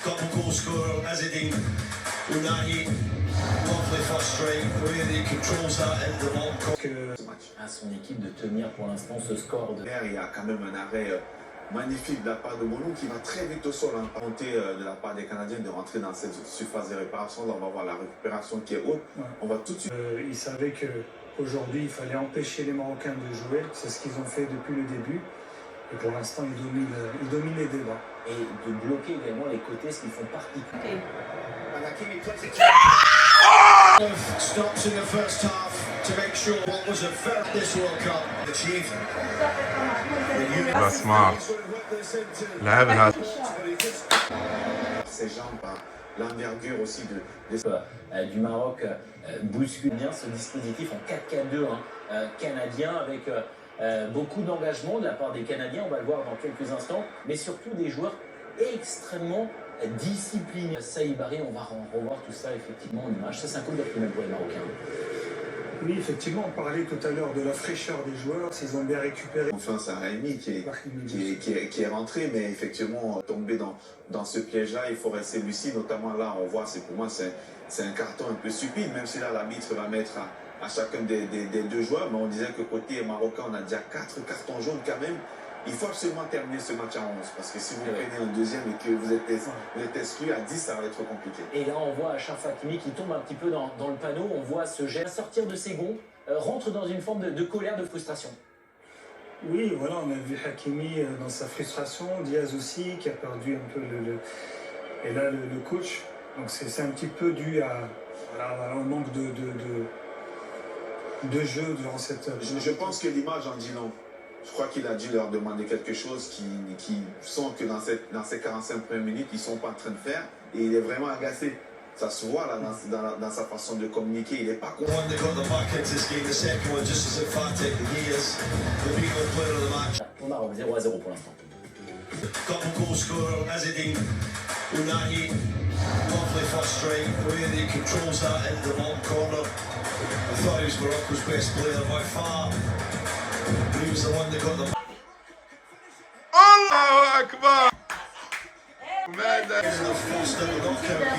Couple goal scorer, Azedine, Unai, lovely first strike, really controls that into the long corner. À son équipe de tenir pour l'instant ce score. Il y a quand même un arrêt magnifique de la part de Bonou qui va très vite au sol, tenter de la part des Canadiens de rentrer dans cette surface de réparation. Là, on va voir la récupération qui est haute. Ouais. On va tout de suite. Ils savaient qu'aujourd'hui, il fallait empêcher les Marocains de jouer. C'est ce qu'ils ont fait depuis le début. Et pour l'instant, ils dominent les débats. Et de bloquer également les côtés, ce qu'ils font particulièrement. Stops in the first half to make sure what was a fair this World Cup achieved. اسمع لعبها Ses jambes, l'envergure aussi du Maroc bouscule bien ce dispositif en 4-4-2 canadien avec beaucoup d'engagement de la part des Canadiens, on va le voir dans quelques instants, mais surtout des joueurs extrêmement disciplinés. Saïbari, on va revoir tout ça effectivement en image. Ça, c'est un coup de même pour les Marocains. Oui, effectivement, on parlait tout à l'heure de la fraîcheur des joueurs, s'ils ont bien récupéré. Enfin, c'est Raimi qui est rentré, mais effectivement, tombé dans ce piège-là, il faut rester lucide. Notamment là, on voit, pour moi, c'est un carton un peu stupide, même si là, l'arbitre va mettre à chacun des deux joueurs. Mais on disait que côté marocain, on a déjà 4 cartons jaunes quand même. Il faut absolument terminer ce match à 11, parce que si vous prenez un deuxième et que vous êtes exclu à 10, ça va être compliqué. Et là, on voit Achraf Hakimi qui tombe un petit peu dans le panneau, on voit ce geste sortir de ses gonds, rentre dans une forme de colère, de frustration. Oui, voilà, on a vu Hakimi dans sa frustration, Diaz aussi, qui a perdu un peu et là, le coach. Donc c'est un petit peu dû au manque de jeu durant cette... Je pense que l'image en dit non. Je crois qu'il a dû leur demander quelque chose qui sent que dans ces 45 premières minutes, ils ne sont pas en train de faire. Et il est vraiment agacé. Ça se voit là dans sa façon de communiquer. Il n'est pas content. Au Maroc, 0-0 pour l'instant. Couple goal scorer, Azedine, Unai, lovely first strike, really controls that into the long corner. I thought he was Morocco's best player by far. He was the one that got the... الله أكبر ماذا the first knockout.